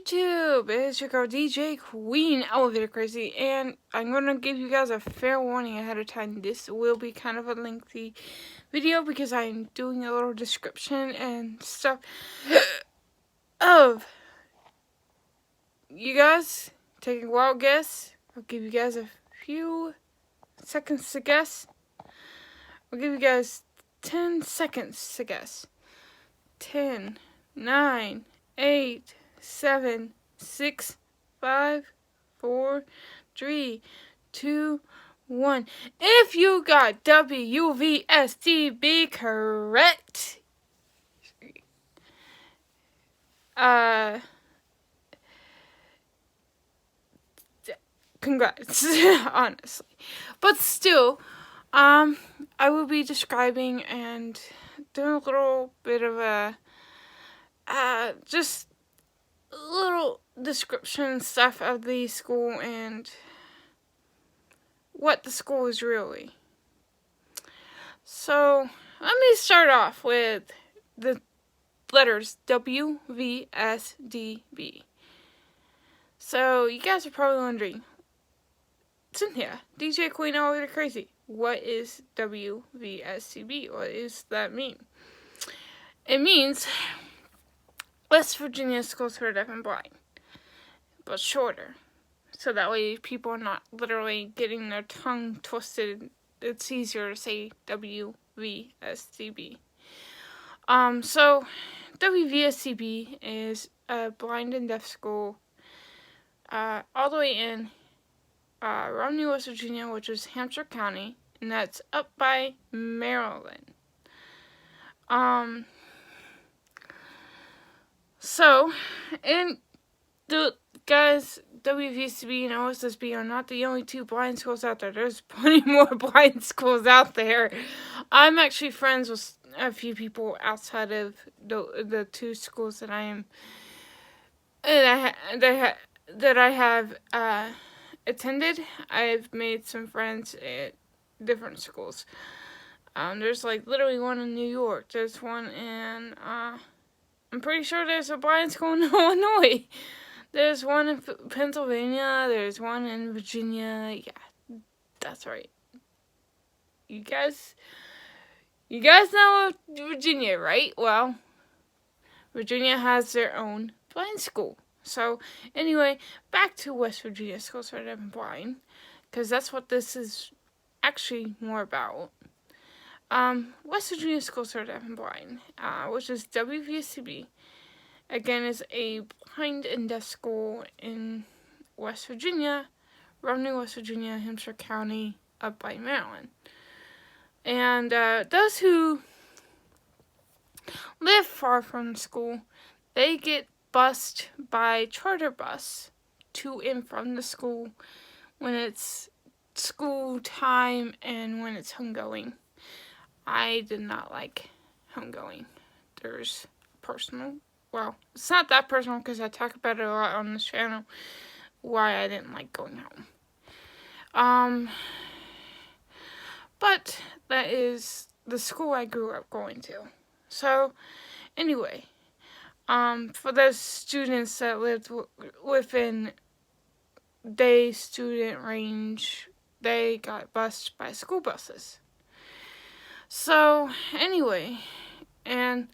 YouTube? It's your girl DJ Queen Elevator Crazy, and I'm gonna give you guys a fair warning ahead of time. This will be kind of a lengthy video because I'm doing a little description and stuff of you guys take a wild guess. I'll give you guys a few seconds to guess. I'll give you guys 10 seconds to guess. 10, 9, 8, 7, 6, 5, 4, 3, 2, 1. If you got WVSDB correct, congrats, honestly. But still, I will be describing and doing a little bit of a, just a little description stuff of the school and what the school is really. So, let me start off with the letters WVSDB. So, you guys are probably wondering, Cynthia, DJ Queen Elevator Crazy, what is WVSDB? What does that mean? It means West Virginia Schools for the Deaf and Blind, but shorter. So that way people are not literally getting their tongue twisted. It's easier to say WVSDB. So WVSDB is a blind and deaf school all the way in Romney, West Virginia, which is Hampshire County, and that's up by Maryland. So, and the guys, WVSDB and OSSB are not the only two blind schools out there. There's plenty more blind schools out there. I'm actually friends with a few people outside of the two schools that I am, that I have attended. I've made some friends at different schools. There's like literally one in New York. There's one in, I'm pretty sure there's a blind school in Illinois. There's one in Pennsylvania. There's one in Virginia. Yeah, that's right. You guys know Virginia, right? Well, Virginia has their own blind school. So, anyway, back to West Virginia Schools for the Deaf and Blind, because that's what this is actually more about. West Virginia Schools for the Deaf and Blind, which is WVSDB, again, is a blind and deaf school in West Virginia, Romney, West Virginia, Hampshire County, up by Maryland. And those who live far from the school, they get bused by charter bus to and from the school when it's school time and when it's homegoing. I did not like homegoing. There's personal, well, it's not that personal because I talk about it a lot on this channel, why I didn't like going home. But that is the school I grew up going to. So, anyway, for those students that lived within day student range, they got bused by school buses. So, anyway, and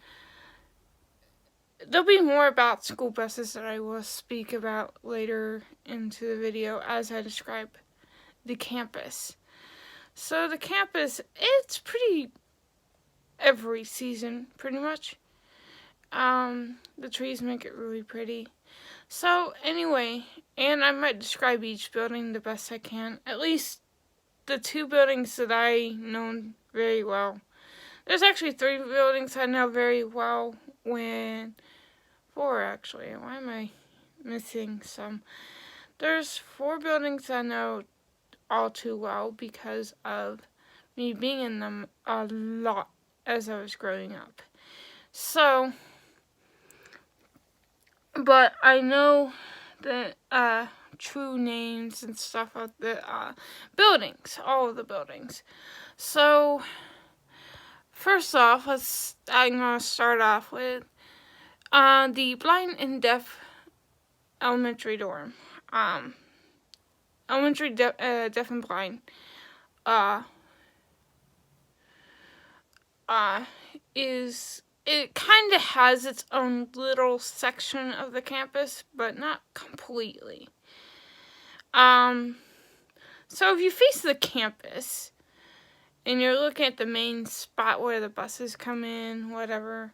there'll be more about school buses that I will speak about later into the video as I describe the campus. So, the campus, it's pretty every season, pretty much. The trees make it really pretty. So, anyway, and I might describe each building the best I can. At least the two buildings that I know very well. There's actually 3 buildings I know very well. 4 actually. Why am I missing some? There's 4 buildings I know all too well because of me being in them a lot as I was growing up. So, but I know the true names and stuff of the buildings, all of the buildings. So, first off, I'm going to start off with the blind and deaf elementary dorm. Elementary deaf and blind. Is it kind of has its own little section of the campus, but not completely. So if you face the campus and you're looking at the main spot where the buses come in, whatever,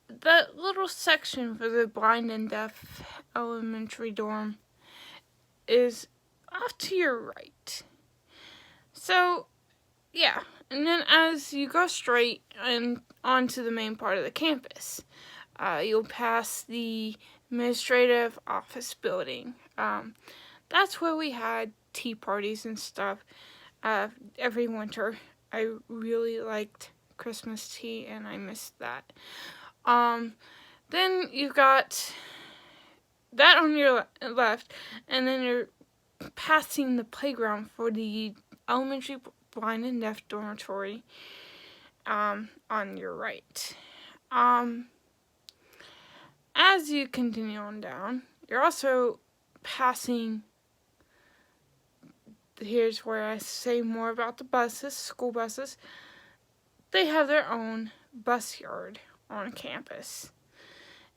that little section for the blind and deaf elementary dorm is off to your right. So, yeah. And then as you go straight and onto the main part of the campus, you'll pass the administrative office building. That's where we had tea parties and stuff every winter. I really liked Christmas tea, and I missed that. Then you've got that on your left, and then you're passing the playground for the elementary blind and deaf dormitory on your right. As you continue on down, you're also passing, here's where I say more about the buses, school buses. They have their own bus yard on campus.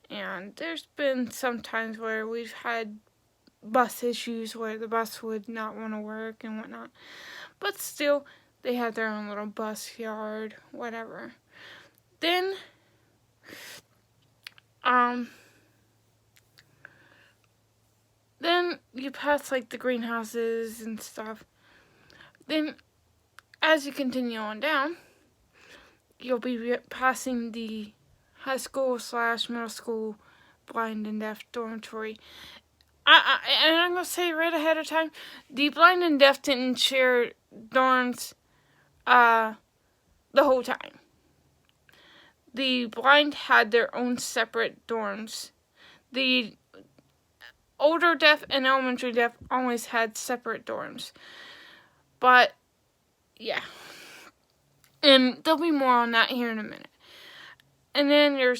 And there's been some times where we've had bus issues where the bus would not want to work and whatnot. But still, they have their own little bus yard, whatever. Then, then you pass like the greenhouses and stuff. Then, as you continue on down, you'll be passing the high school / middle school blind and deaf dormitory. And I'm going to say right ahead of time, the blind and deaf didn't share dorms the whole time. The blind had their own separate dorms. The older deaf and elementary deaf always had separate dorms. But, yeah. And there'll be more on that here in a minute. And then you're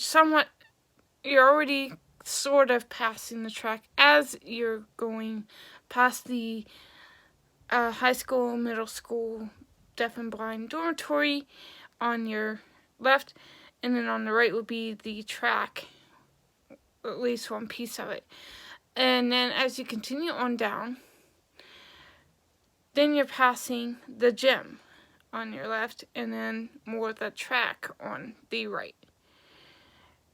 already sort of passing the track as you're going past the high school, middle school, deaf and blind dormitory on your left, and then on the right would be the track, at least one piece of it. And then as you continue on down, then you're passing the gym on your left, and then more of the track on the right.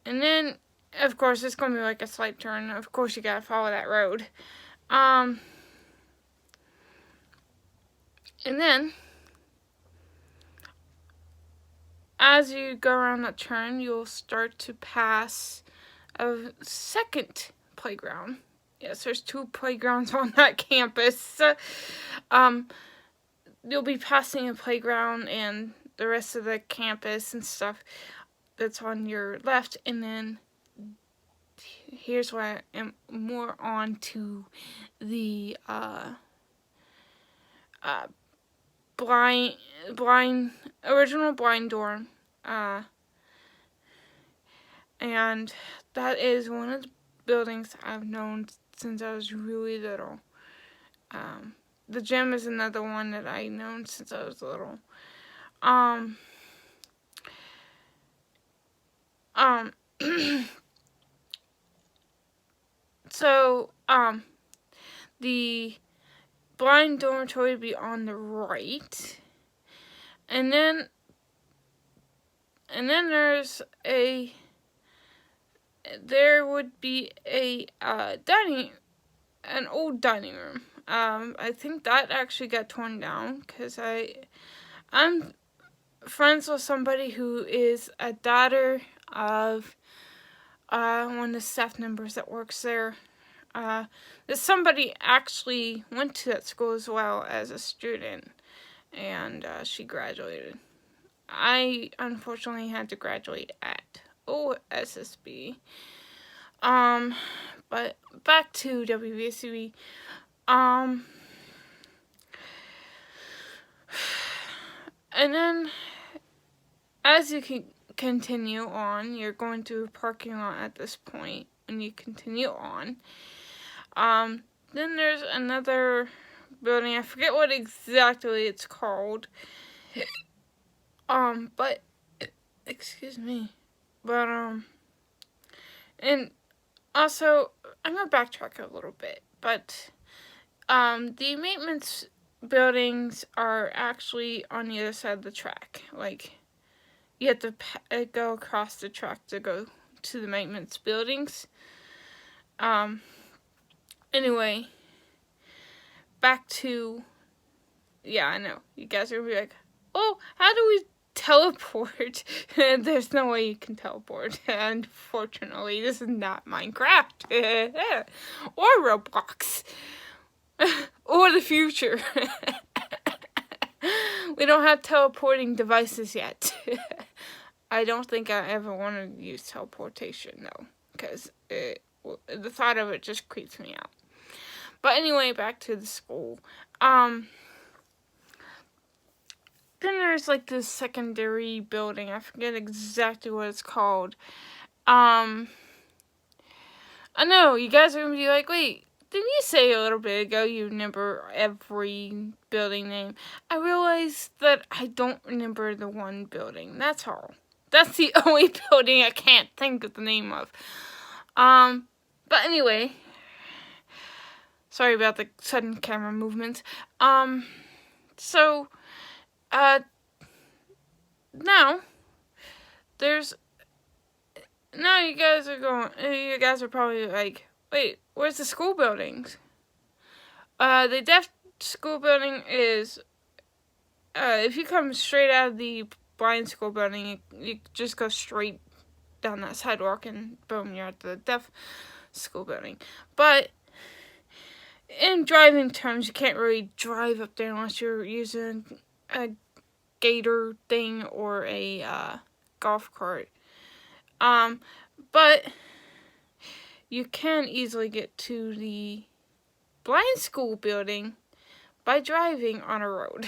And then, of course, it's going to be like a slight turn. Of course, you got to follow that road. And then, as you go around that turn, you'll start to pass a second playground. Yes, there's 2 playgrounds on that campus. You'll be passing a playground and the rest of the campus and stuff that's on your left, and then here's where I am more on to the original blind dorm, and that is one of the buildings I've known since I was really little. The gym is another one that I've known since I was little. So, the blind dormitory would be on the right, and then there would be an old dining room. I think that actually got torn down because I'm friends with somebody who is a daughter of one of the staff members that works there. Somebody actually went to that school as well as a student, and she graduated. I unfortunately had to graduate at OSSB. But back to WVSDB. And then as you can continue on, you're going through a parking lot at this point. when you continue on. Then there's another building. I forget what exactly it's called. But excuse me. But and also I'm gonna backtrack a little bit. But the maintenance buildings are actually on the other side of the track. Like, you have to go across the track to go to the maintenance buildings. Anyway, back to, yeah, I know. You guys are going to be like, oh, how do we teleport? There's no way you can teleport. Unfortunately, this is not Minecraft. Or Roblox. Or the future. We don't have teleporting devices yet. I don't think I ever want to use teleportation, though. Because the thought of it just creeps me out. But anyway, back to the school. Then there's like this secondary building. I forget exactly what it's called. I know, you guys are going to be like, wait, didn't you say a little bit ago you remember every building name? I realized that I don't remember the one building. That's all. That's the only building I can't think of the name of. But anyway, sorry about the sudden camera movements. Now you guys are probably like, wait, where's the school buildings? The deaf school building is, if you come straight out of the blind school building, you just go straight down that sidewalk and boom, you're at the deaf school building. But in driving terms, you can't really drive up there unless you're using a gator thing or a golf cart. But you can easily get to the blind school building by driving on a road.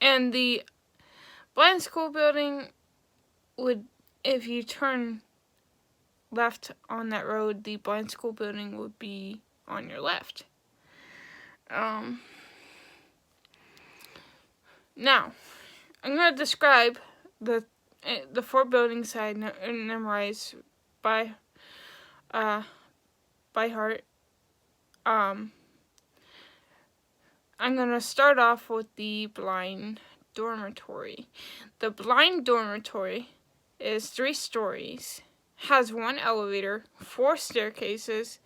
And the blind school building would, if you turn left on that road, the blind school building would be on your left. Now, I'm going to describe the 4 buildings I memorized by heart. I'm going to start off with the Blind Dormitory. The Blind Dormitory is 3 stories, has 1 elevator, 4 staircases,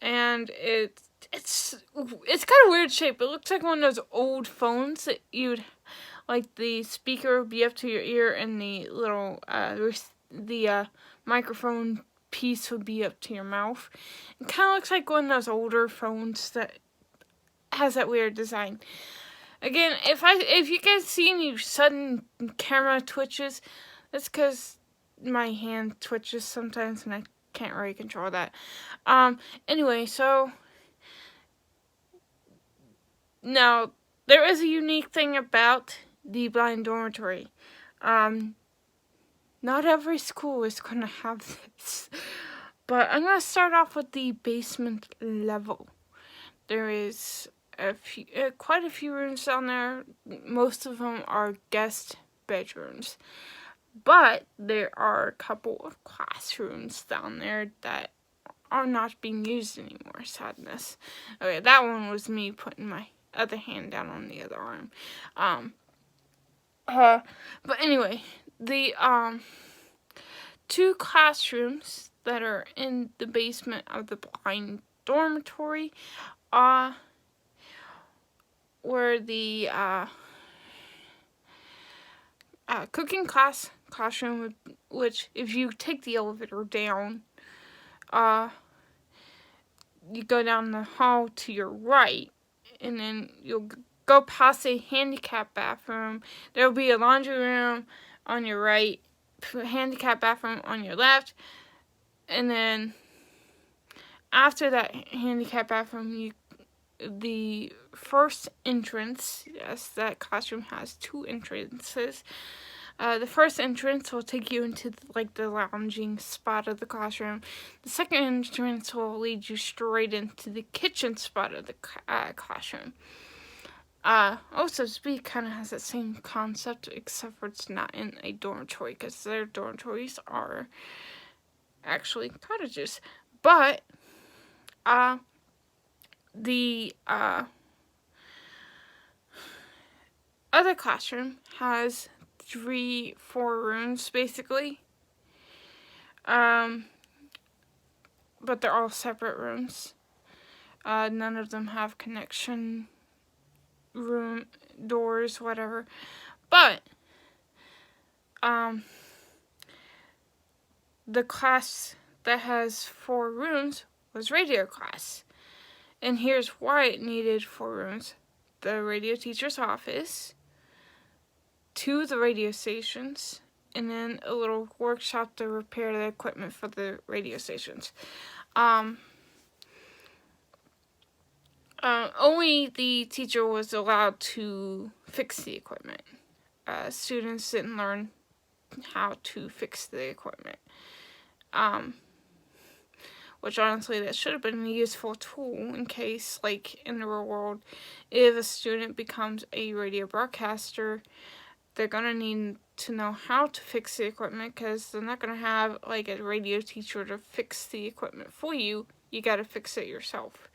and it's got a weird shape. It looks like one of those old phones that you'd, like, the speaker would be up to your ear and the little microphone piece would be up to your mouth. It kind of looks like one of those older phones that has that weird design. Again, if you guys see any sudden camera twitches, that's because my hand twitches sometimes and I can't really control that. Anyway, so now there is a unique thing about the Blind Dormitory. Not every school is going to have this. But I'm going to start off with the basement level. There is quite a few rooms down there. Most of them are guest bedrooms. But there are a couple of classrooms down there that are not being used anymore, sadness. Okay, that one was me putting my other hand down on the other arm. But anyway, the 2 classrooms that are in the basement of the Blind Dormitory were the cooking classroom, which if you take the elevator down, you go down the hall to your right, and then you'll go past a handicap bathroom. There'll be a laundry room on your right, handicap bathroom on your left, and then after that handicap bathroom, the first entrance, yes, that classroom has 2 entrances. The first entrance will take you into the lounging spot of the classroom. The second entrance will lead you straight into the kitchen spot of the classroom. OSSB kind of has that same concept, except for it's not in a dormitory, because their dormitories are actually cottages. But, the, other classroom has 4 rooms, basically. But they're all separate rooms. None of them have connection room doors, whatever. But the class that has 4 rooms was radio class. And here's why it needed 4 rooms. The radio teacher's office, 2 of the radio stations, and then a little workshop to repair the equipment for the radio stations. Only the teacher was allowed to fix the equipment. Students didn't learn how to fix the equipment. Which honestly, that should have been a useful tool in case, in the real world, if a student becomes a radio broadcaster, they're going to need to know how to fix the equipment, because they're not going to have, a radio teacher to fix the equipment for you. You got to fix it yourself.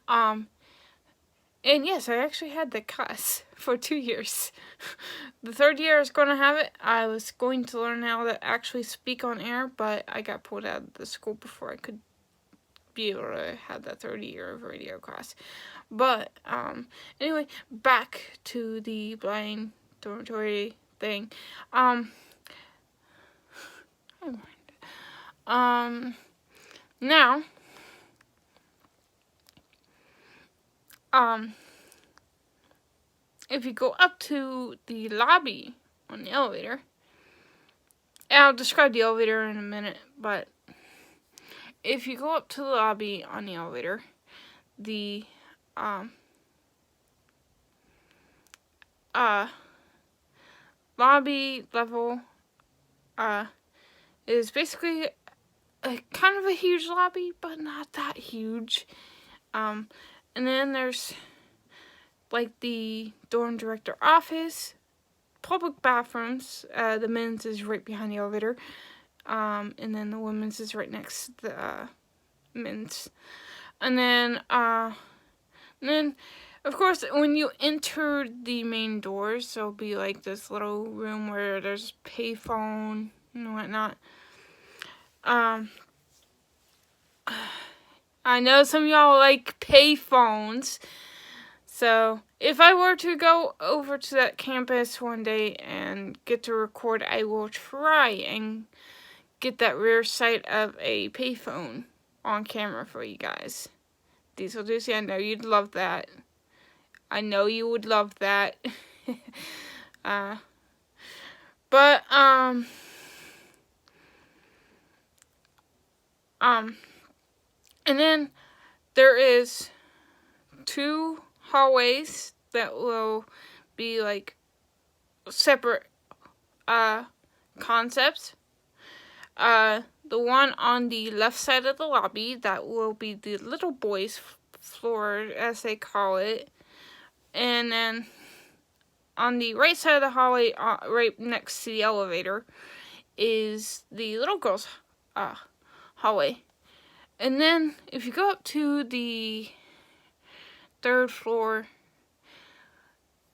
And yes, I actually had that class for 2 years. The 3rd year I was going to have it. I was going to learn how to actually speak on air, but I got pulled out of the school before I could be able to have that 3rd year of radio class. But, anyway, back to the Blind Dormitory thing. Now, if you go up to the lobby on the elevator, and I'll describe the elevator in a minute, but if you go up to the lobby on the elevator, the lobby level is basically kind of a huge lobby, but not that huge. And then there's the dorm director office, public bathrooms. The men's is right behind the elevator, and then the women's is right next to the men's. And then of course, when you enter the main doors, there'll be this little room where there's a payphone and whatnot. I know some of y'all like payphones. So, if I were to go over to that campus one day and get to record, I will try and get that rear sight of a payphone on camera for you guys. Diesel Juicy, I know you'd love that. I know you would love that. And then there is 2 hallways that will be separate concepts. The one on the left side of the lobby, that will be the little boys' floor, as they call it. And then on the right side of the hallway, right next to the elevator, is the little girls' hallway. And then if you go up to the 3rd floor,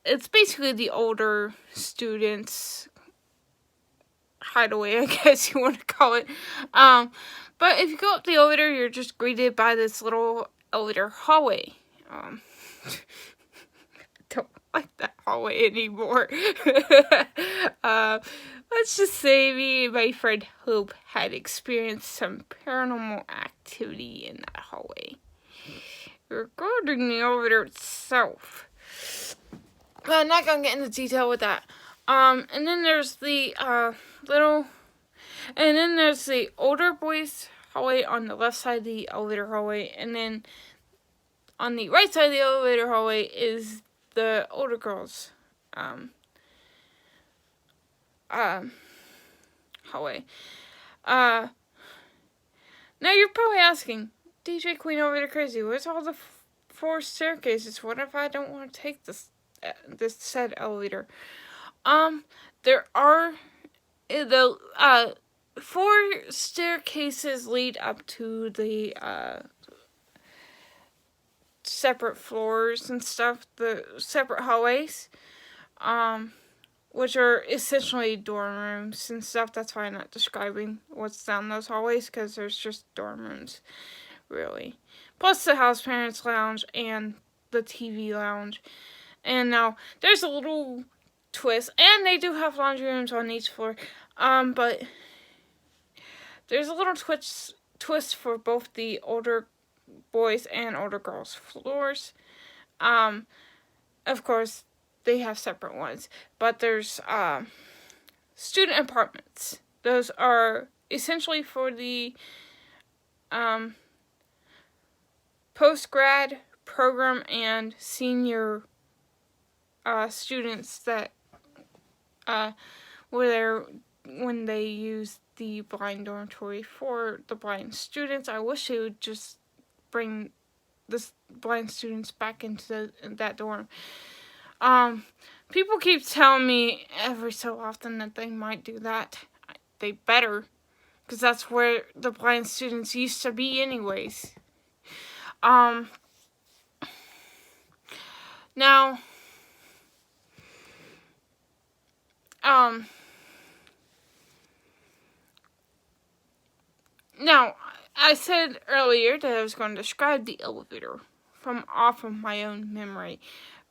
it's basically the older students' hideaway, I guess you want to call it. But if you go up the elevator, you're just greeted by this little elevator hallway. I don't like that hallway anymore. Let's just say me and my friend Hope had experienced some paranormal activity in that hallway. Regarding the elevator itself, but I'm not gonna get into detail with that. And then there's the there's the older boys hallway on the left side of the elevator hallway, and then on the right side of the elevator hallway is the older girls' hallway. Now you're probably asking, DJ Queen over there crazy, where's all the 4 staircases? What if I don't want to take this said elevator? There are the 4 staircases lead up to the separate floors and stuff, the separate hallways, which are essentially dorm rooms and stuff. That's why I'm not describing what's down those hallways, because there's just dorm rooms, really. Plus the house parents lounge and the TV lounge. And now there's a little twist, and they do have laundry rooms on each floor, but there's a little twist for both the older boys and older girls floors. Of course, they have separate ones, but there's student apartments. Those are essentially for the post-grad program and senior students that were there when they used the Blind Dormitory for the blind students. I wish they would just bring the blind students back into that dorm. People keep telling me every so often that they might do that. They better, because that's where the blind students used to be anyways. Now, I said earlier that I was going to describe the elevator from off of my own memory.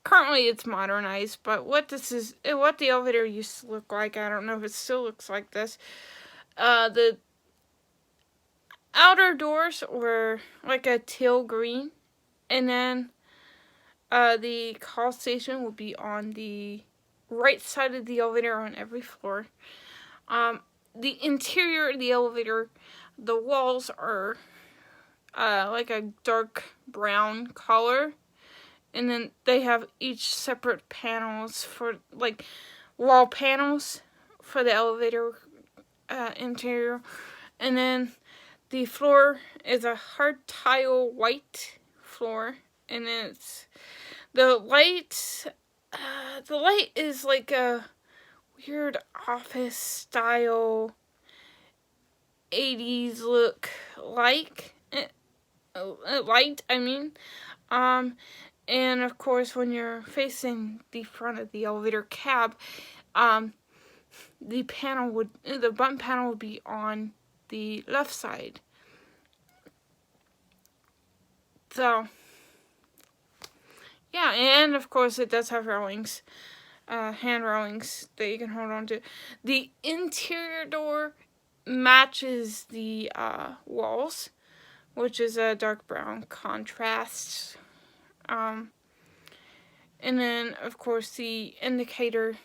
Currently, it's modernized, but what the elevator used to look like, I don't know if it still looks like this. The outer doors were like a teal green, and then the call station would be on the right side of the elevator on every floor. The interior of the elevator, the walls are like a dark brown color, and then they have each separate panels for, like, wall panels for the elevator interior. And then the floor is a hard tile white floor, and then it's the light is like a weird office style 80s look light, I mean. And of course, when you're facing the front of the elevator cab, the button panel would be on the left side. So, yeah, and of course it does have railings, hand railings that you can hold on to. The interior door matches the walls, which is a dark brown contrast. And then, of course, the indicator,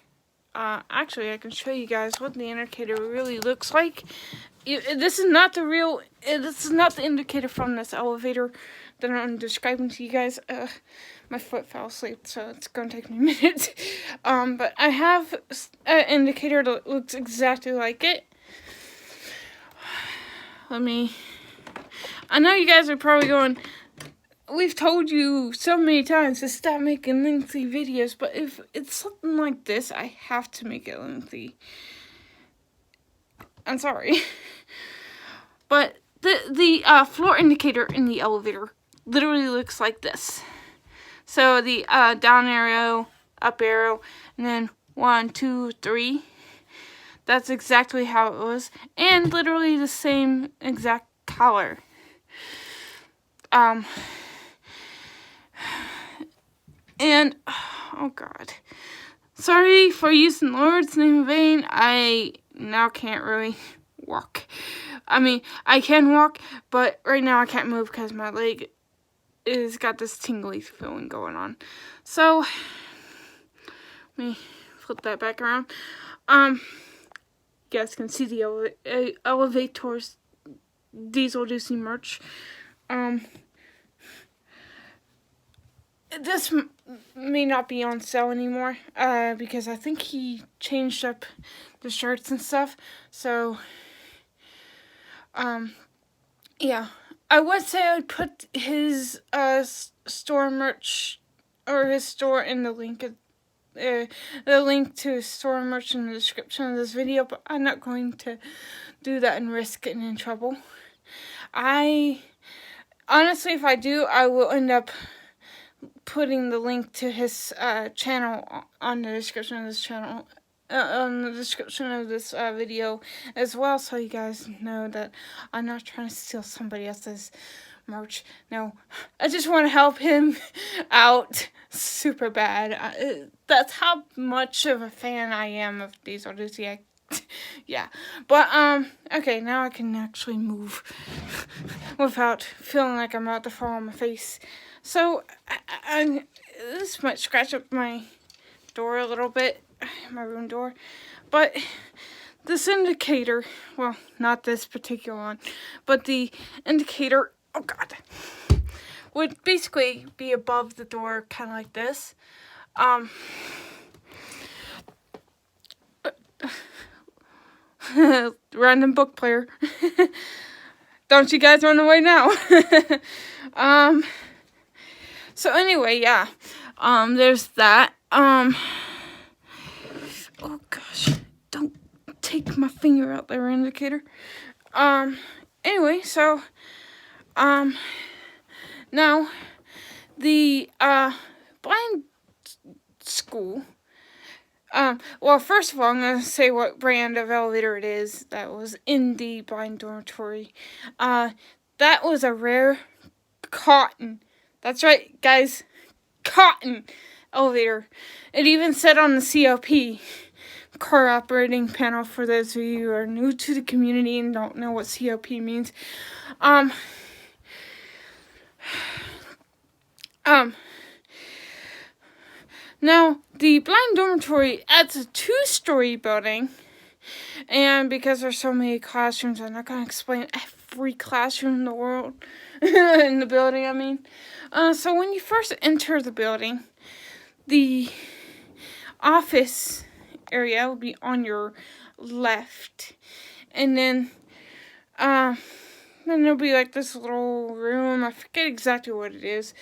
actually, I can show you guys what the indicator really looks like. This is not the indicator from this elevator that I'm describing to you guys. My foot fell asleep, so it's going to take me a minute. But I have an indicator that looks exactly like it. I know you guys are probably going, we've told you so many times to stop making lengthy videos, but if it's something like this, I have to make it lengthy. I'm sorry. But the floor indicator in the elevator literally looks like this. So the down arrow, up arrow, and then 1, 2, 3. That's exactly how it was, and literally the same exact color. And, oh God, sorry for using the Lord's name in vain. I now can't really walk. I mean, I can walk, but right now I can't move because my leg is got this tingly feeling going on. So, let me flip that back around. You guys can see the elevators Diesel Juicy merch. this may not be on sale anymore, because I think he changed up the shirts and stuff. So, yeah. I would say I'd put his store merch, or his store, in the link to his store merch in the description of this video, but I'm not going to do that and risk getting in trouble. Honestly, if I do, I will end up putting the link to his channel on the description of this channel, on the description of this video as well, so you guys know that I'm not trying to steal somebody else's merch. No, I just want to help him out super bad. That's how much of a fan I am of these artists. Yeah, but okay, now I can actually move without feeling like I'm about to fall on my face. So this might scratch up my door a little bit, my room door, but this indicator, well, not this particular one, but the indicator, oh god, would basically be above the door, kind of like this. Random book player. Don't you guys run away now. So anyway, yeah. There's that. Oh gosh. Don't take my finger out there, indicator. Anyway, so now the blind school. Well, first of all, I'm going to say what brand of elevator it is that was in the Blind Dormitory. That was a rare cotton. That's right, guys. Cotton elevator. It even said on the COP, car operating panel, for those of you who are new to the community and don't know what COP means. Now, the Blind Dormitory, it's a 2-story building, and because there's so many classrooms, I'm not going to explain every classroom in the world, in the building, I mean. So when you first enter the building, the office area will be on your left, and then there'll be like this little room, I forget exactly what it is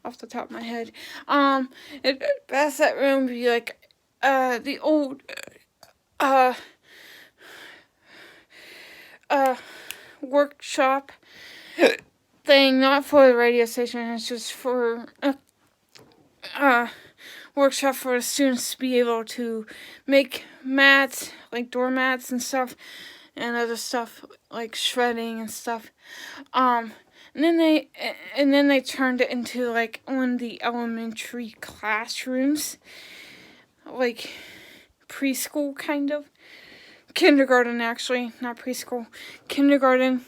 off the top of my head. Past that room would be like the old workshop thing, not for the radio station, it's just for workshop for the students to be able to make mats, like doormats and stuff, and other stuff like shredding and stuff. And then they turned it into like one of the elementary classrooms, like preschool kind of, kindergarten actually, not preschool, kindergarten,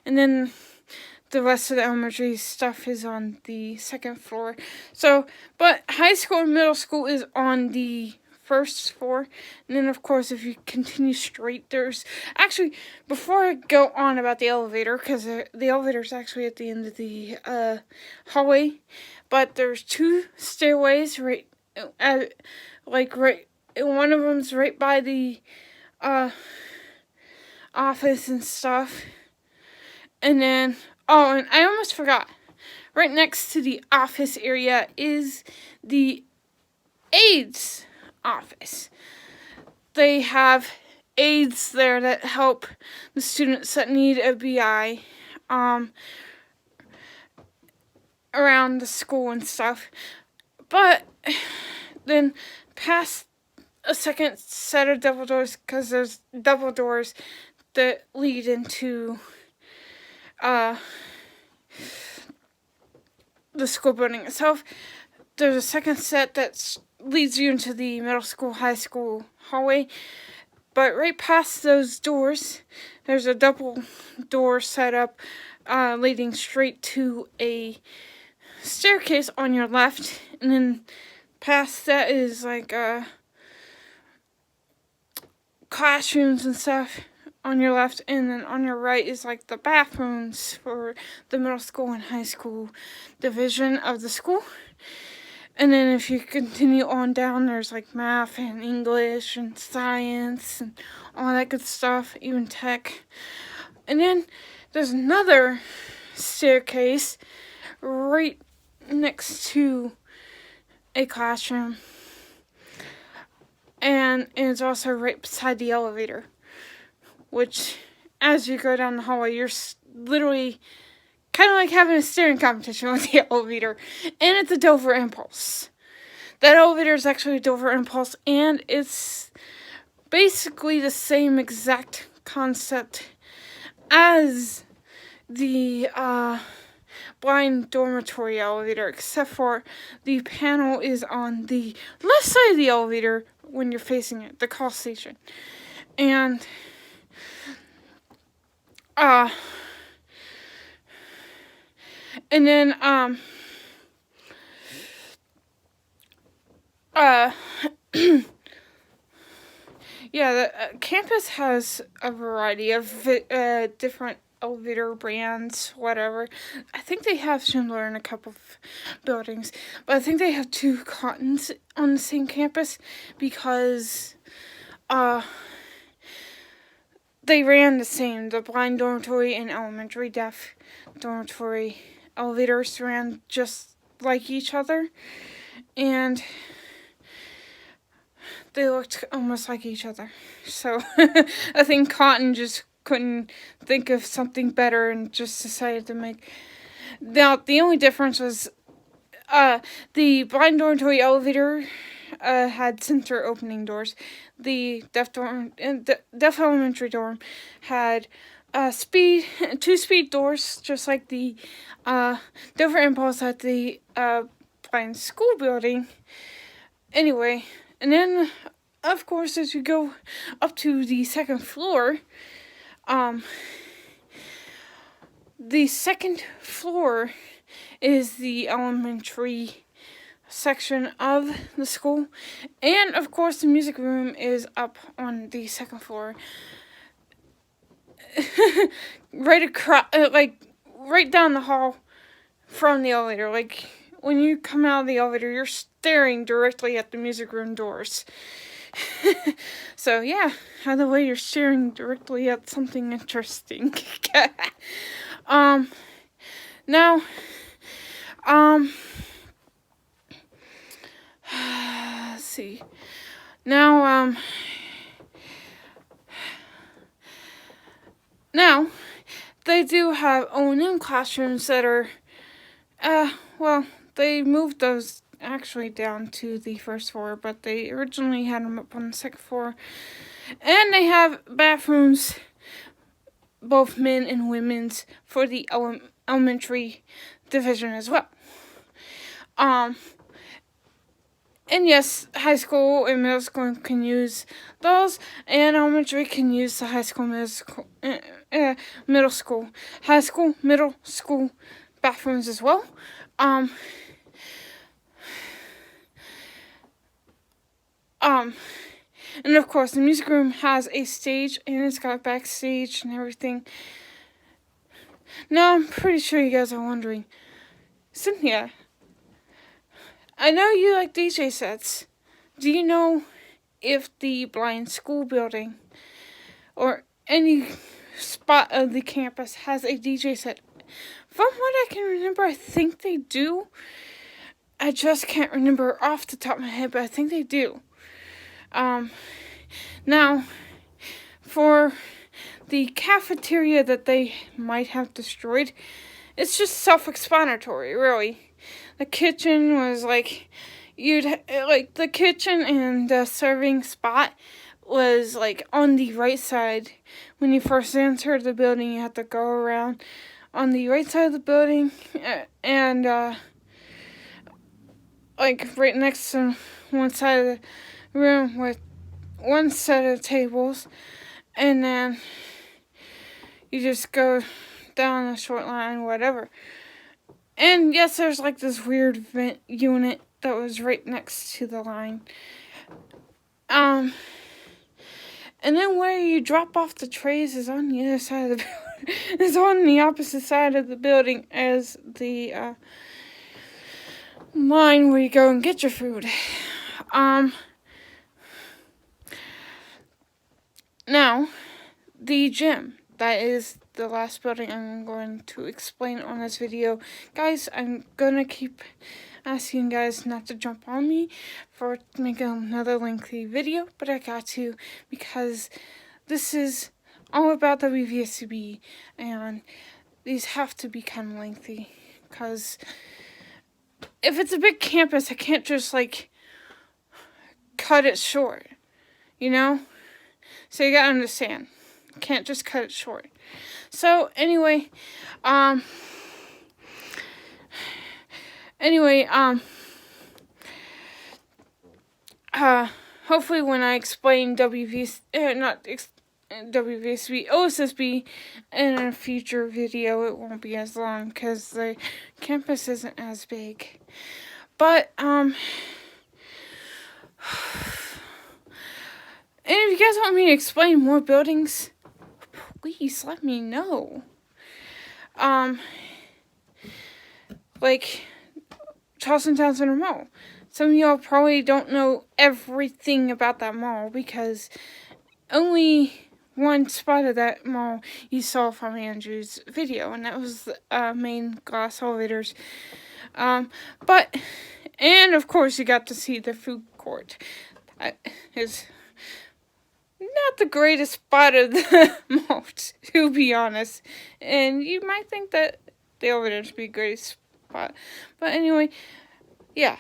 and then the rest of the elementary stuff is on the second floor. So, but high school and middle school is on the first floor, and then of course if you continue straight, there's actually, before I go on about the elevator, because the elevator is actually at the end of the hallway, but there's 2 stairways right one of them's right by the office and stuff, and then and I almost forgot, right next to the office area is the AIDS office. They have aides there that help the students that need a BI around the school and stuff. But then past a second set of double doors, because there's double doors that lead into the school building itself. There's a second set that leads you into the middle school, high school hallway. But right past those doors, there's a double door set up leading straight to a staircase on your left. And then past that is like classrooms and stuff on your left. And then on your right is like the bathrooms for the middle school and high school division of the school. And then if you continue on down, there's like math and English and science and all that good stuff, even tech. And then there's another staircase right next to a classroom. And it's also right beside the elevator, which, as you go down the hallway, you're literally kind of like having a staring competition with the elevator. And it's a Dover Impulse. That elevator is actually a Dover Impulse, and it's basically the same exact concept as the Blind Dormitory elevator, except for the panel is on the left side of the elevator when you're facing it, the call station. And then yeah, the campus has a variety of different elevator brands, whatever. I think they have Schindler in a couple of buildings, but I think they have 2 Cottons on the same campus because they ran the same. The Blind Dormitory and Elementary Deaf Dormitory elevators ran just like each other, and they looked almost like each other. So I think Cotton just couldn't think of something better and just decided to make. Now, the only difference was the Blind Dormitory elevator had center opening doors. The deaf elementary dorm had 2-speed doors, just like the Dover Impulse at the Blind school building. Anyway, and then, of course, as you go up to the second floor, the second floor is the elementary section of the school, and of course the music room is up on the second floor. Right across, right down the hall from the elevator. Like, when you come out of the elevator, you're staring directly at the music room doors. So, yeah, either way, you're staring directly at something interesting. Now, let's see. Now, they do have O&M classrooms that are, well, they moved those actually down to the first floor, but they originally had them up on the second floor. And they have bathrooms, both men and women's, for the elementary division as well. And yes, high school and middle school can use those, and elementary can use the high school, middle school, high school, middle school bathrooms as well. And of course, the music room has a stage, and it's got backstage and everything. Now, I'm pretty sure you guys are wondering, Cynthia, I know you like DJ sets. Do you know if the Blind school building or any spot of the campus has a DJ set? From what I can remember, I think they do. I just can't remember off the top of my head, but I think they do. Now, for the cafeteria that they might have destroyed, it's just self-explanatory, really. The kitchen was the kitchen and the serving spot was on the right side. When you first enter the building, you have to go around on the right side of the building, and right next to one side of the room with one set of tables, and then you just go down a short line, whatever. And yes, there's this weird vent unit that was right next to the line. And then where you drop off the trays is on the other side of the building. It's on the opposite side of the building as the line where you go and get your food. Now, the gym. That is the last building I'm going to explain on this video. Guys, I'm gonna keep asking you guys not to jump on me for making another lengthy video, but I got to, because this is all about the WVSDB, and these have to be kind of lengthy, because if it's a big campus, I can't just, like, cut it short, you know? So you gotta understand. Can't just cut it short. So, anyway, hopefully when I explain WVSB, OSSB in a future video, it won't be as long, because the campus isn't as big. But, and if you guys want me to explain more buildings, please let me know. Like Charleston Town Center Mall. Some of y'all probably don't know everything about that mall, because only one spot of that mall you saw from Andrew's video, and that was the main glass elevators. And of course you got to see the food court. Is not the greatest spot of the mall, to be honest. And you might think that the elevators would be a great spot. But anyway, yeah.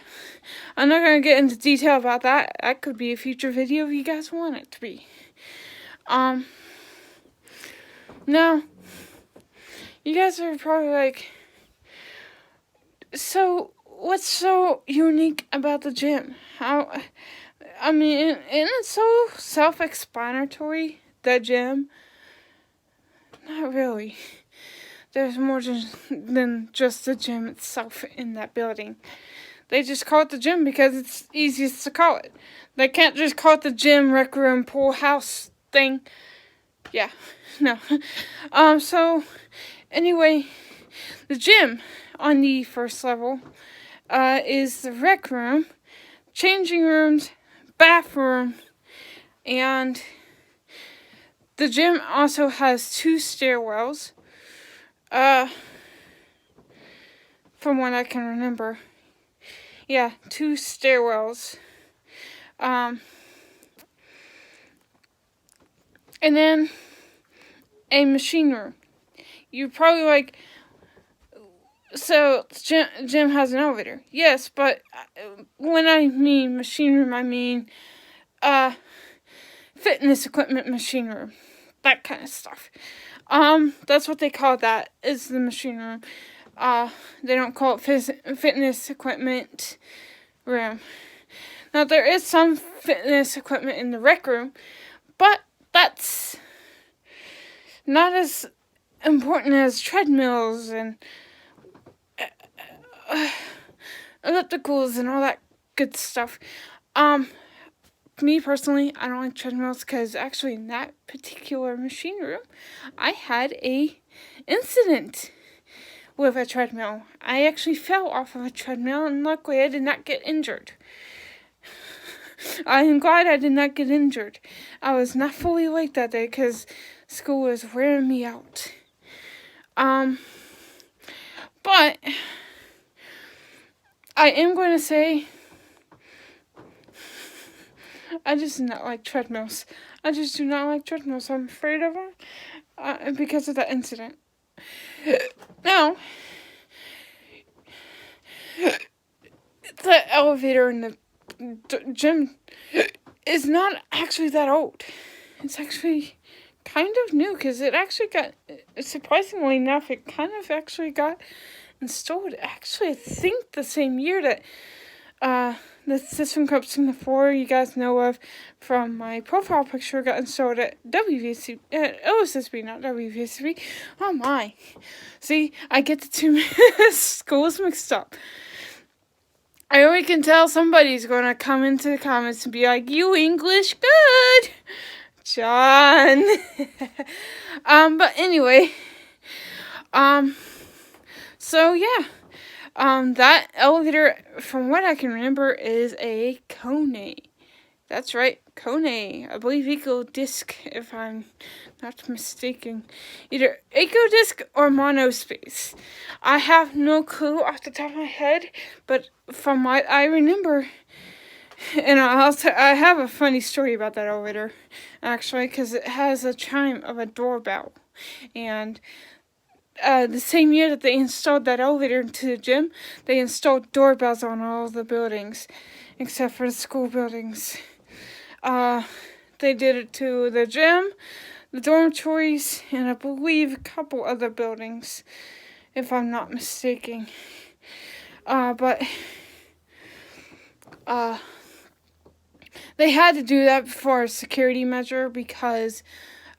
I'm not going to get into detail about that. That could be a future video if you guys want it to be. Now, you guys are probably like, so what's so unique about the gym? I mean, isn't it so self-explanatory, the gym? Not really. There's more than just the gym itself in that building. They just call it the gym because it's easiest to call it. They can't just call it the gym, rec room, pool house thing. Yeah, no. So, anyway, the gym on the first level is the rec room, changing rooms, bathroom, and the gym also has 2 stairwells, from what I can remember. Yeah, 2 stairwells. And then a machine room. You're probably like, so gym has an elevator. Yes, but when I mean machine room, I mean fitness equipment machine room. That kind of stuff. That's what they call that, is the machine room. They don't call it fitness equipment room. Now, there is some fitness equipment in the rec room, but that's not as important as treadmills and ellipticals and all that good stuff. Me personally, I don't like treadmills, because actually in that particular machine room, I had a incident with a treadmill. I actually fell off of a treadmill, and luckily I did not get injured. I am glad I did not get injured. I was not fully awake that day, because school was wearing me out. But I am going to say, I just do not like treadmills. I just do not like treadmills. I'm afraid of them because of that incident. Now, the elevator in the gym is not actually that old. It's actually kind of new, because it actually got, surprisingly enough, it kind of actually got installed, actually, I think the same year that the system cup Singapore you guys know of from my profile picture got installed at WVSDB, OSSB, not WVSDB. Oh my. See, I get the 2 schools mixed up. I already can tell somebody's going to come into the comments and be like, you English good, John. But anyway, so yeah, That elevator, from what I can remember, is a Kone. That's right, Kone. I believe Eco Disc, if I'm not mistaken. Either Eco Disc or Monospace. I have no clue off the top of my head, but from what I remember, and I have a funny story about that elevator, actually, because it has a chime of a doorbell. And the same year that they installed that elevator into the gym, they installed doorbells on all the buildings, except for the school buildings. They did it to the gym, the dormitories, and I believe a couple other buildings, if I'm not mistaken. But they had to do that for a security measure because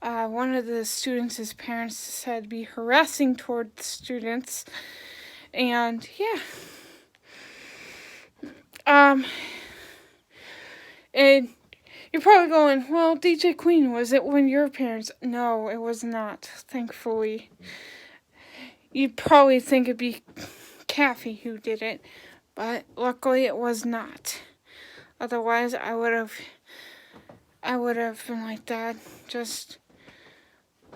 one of the students' parents said to be harassing toward the students. And yeah. And you're probably going, well, DJ Queen, was it one of your parents? No, it was not, thankfully. You'd probably think it'd be Kathy who did it, but luckily it was not. Otherwise, I would have been like, Dad, just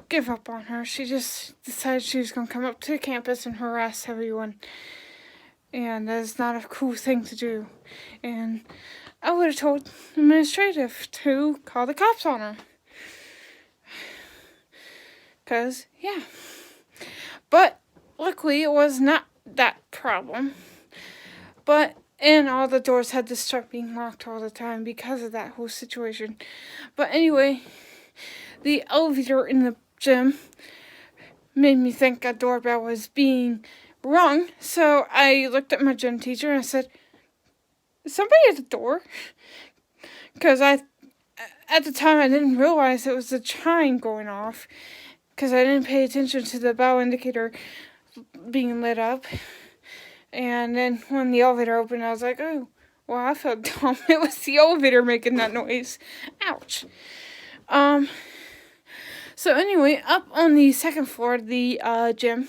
give up on her. She just decided she was going to come up to the campus and harass everyone. And that is not a cool thing to do. And I would have told administrative to call the cops on her. Because, yeah. But, luckily, it was not that problem. And all the doors had to start being locked all the time because of that whole situation. But anyway, the elevator in the gym made me think a doorbell was being rung. So I looked at my gym teacher and I said, is somebody at the door? Because at the time I didn't realize it was the chime going off. Because I didn't pay attention to the bell indicator being lit up. And then when the elevator opened, I was like, oh, well, I felt dumb. It was the elevator making that noise. Ouch. So anyway, up on the second floor of the gym,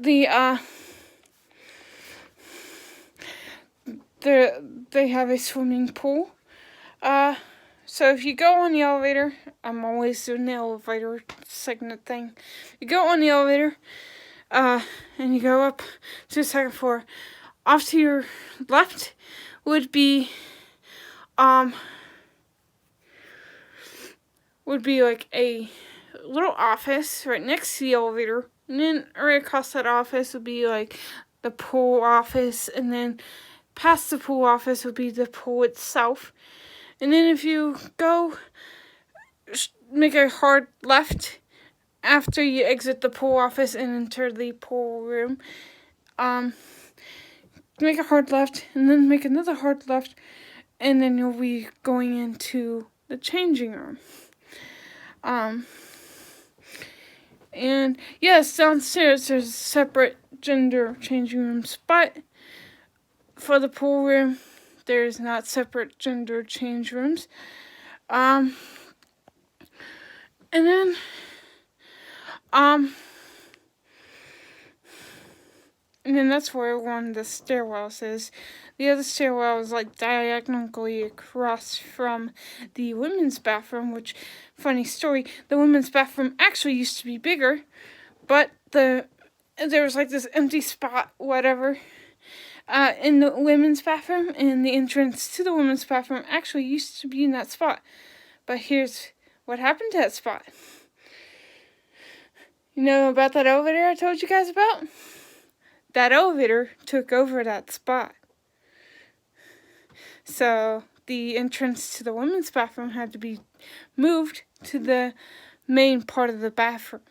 they have a swimming pool. So if you go on the elevator, I'm always doing the elevator segment thing. You go on the elevator, and you go up to the second floor. Off to your left would be like a little office right next to the elevator. And then right across that office would be like the pool office, and then past the pool office would be the pool itself. And then if you go, make a hard left after you exit the pool office and enter the pool room. Make a hard left, and then make another hard left, and then you'll be going into the changing room. And yes, downstairs there's a separate gender changing rooms, but for the pool room, there's not separate gender change rooms. And then that's where one of the stairwells is. The other stairwell is like diagonally across from the women's bathroom, which, funny story, the women's bathroom actually used to be bigger, but there was like this empty spot, whatever, in the women's bathroom, and the entrance to the women's bathroom actually used to be in that spot. But here's what happened to that spot. You know about that elevator I told you guys about? That elevator took over that spot. So the entrance to the women's bathroom had to be moved to the main part of the bathroom.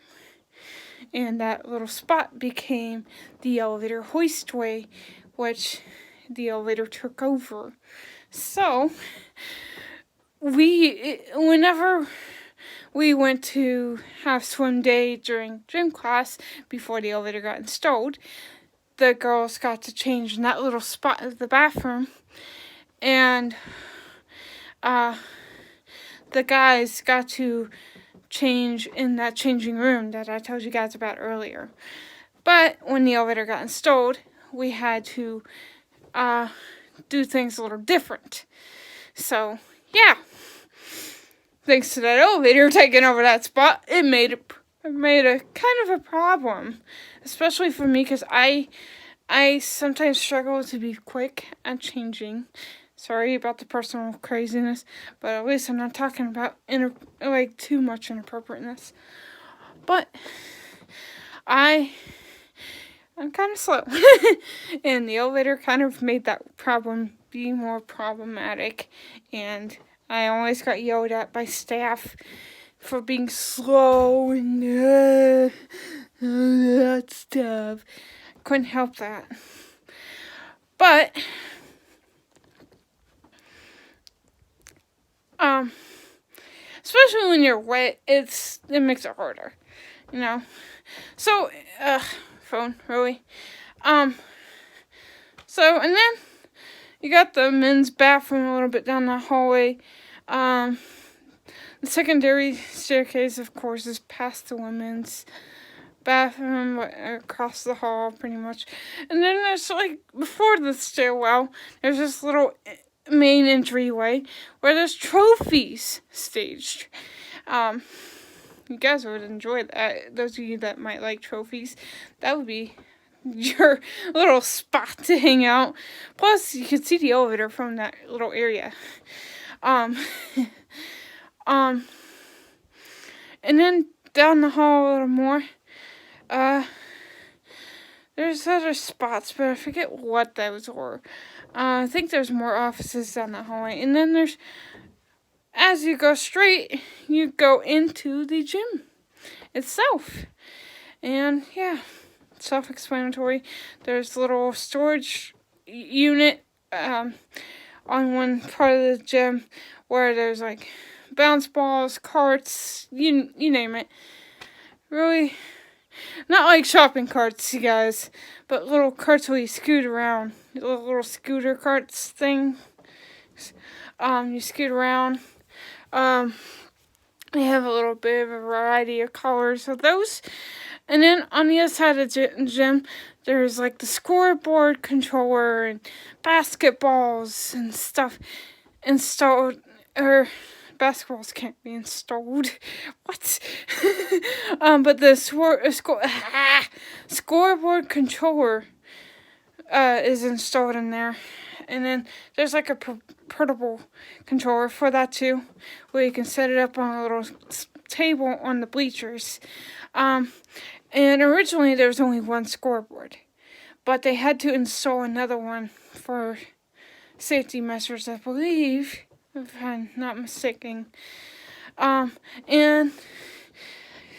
And that little spot became the elevator hoistway, which the elevator took over. So, whenever we went to have swim day during gym class, before the elevator got installed, the girls got to change in that little spot of the bathroom, and the guys got to change in that changing room that I told you guys about earlier. But when the elevator got installed, we had to do things a little different. So, yeah. Thanks to that elevator taking over that spot, it made a kind of a problem. Especially for me, because I sometimes struggle to be quick at changing. Sorry about the personal craziness, but at least I'm not talking about too much inappropriateness. But I'm kind of slow, and the elevator kind of made that problem be more problematic, and I always got yelled at by staff for being slow and that stuff. Couldn't help that. But especially when you're wet, it makes it harder, you know. So, phone, really. So, and then you got the men's bathroom a little bit down the hallway. The secondary staircase, of course, is past the women's bathroom across the hall, pretty much. And then there's, before the stairwell, there's this little main entryway where there's trophies staged. You guys would enjoy that. Those of you that might like trophies, that would be your little spot to hang out. Plus, you can see the elevator from that little area. And then down the hall a little more, there's other spots, but I forget what those were. I think there's more offices down the hallway. And then as you go straight, you go into the gym itself. And yeah, self-explanatory. There's a little storage unit on one part of the gym where there's bounce balls, carts, you name it. Really, not like shopping carts, you guys, but little carts where you scoot around. Little scooter carts thing. You scoot around. They have a little bit of a variety of colors of those. And then on the other side of the gym, there's the scoreboard controller and basketballs and stuff installed. Or basketballs can't be installed. What? But the scoreboard controller is installed in there. And then there's a portable controller for that too, where you can set it up on a little table on the bleachers. And originally there was only one scoreboard, but they had to install another one for safety measures, I believe, if I'm not mistaken. And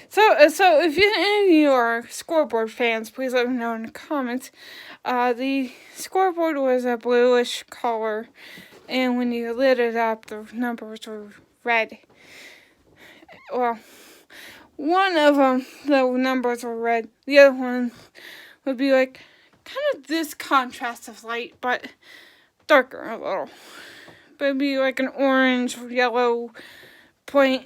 so if any of you are scoreboard fans, please let me know in the comments. The scoreboard was a bluish color, and when you lit it up, the numbers were red. Well, one of them, the numbers were red. The other one would be kind of this contrast of light, but darker a little. But it'd be an orange, yellow, plain.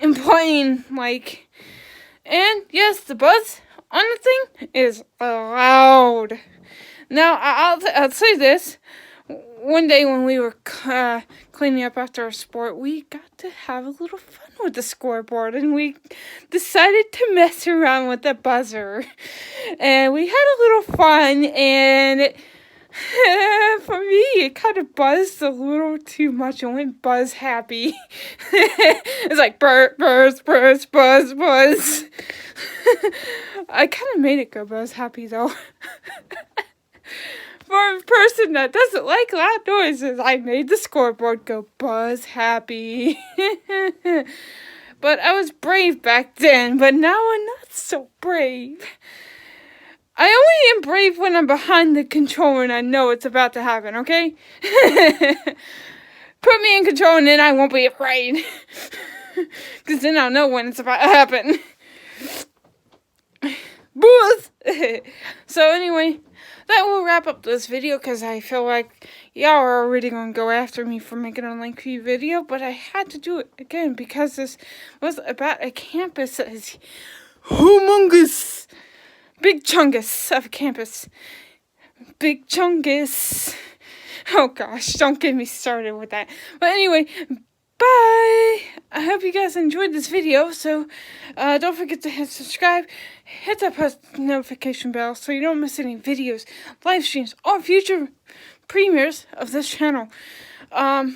And yes, the buzz on the thing is loud. Now, I'll say this. One day when we were cleaning up after our sport, we got to have a little fun with the scoreboard, and we decided to mess around with the buzzer. And we had a little fun, and for me, it kind of buzzed a little too much and went buzz happy. It's buzz, buzz, buzz, buzz. I kind of made it go buzz happy, though. For a person that doesn't like loud noises, I made the scoreboard go buzz happy. But I was brave back then, but now I'm not so brave. I only am brave when I'm behind the controller and I know it's about to happen, okay? Put me in control and then I won't be afraid. Because then I'll know when it's about to happen. Booth! So anyway, that will wrap up this video because I feel like y'all are already going to go after me for making a lengthy video, but I had to do it again because this was about a campus that is humongous. Big chungus of a campus. Big chungus. Oh gosh, don't get me started with that. But anyway, bye! I hope you guys enjoyed this video, so don't forget to hit subscribe, hit that post notification bell so you don't miss any videos, live streams, or future premieres of this channel. With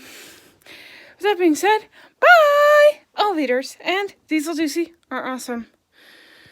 that being said, bye! All leaders and Diesel Juicy are awesome.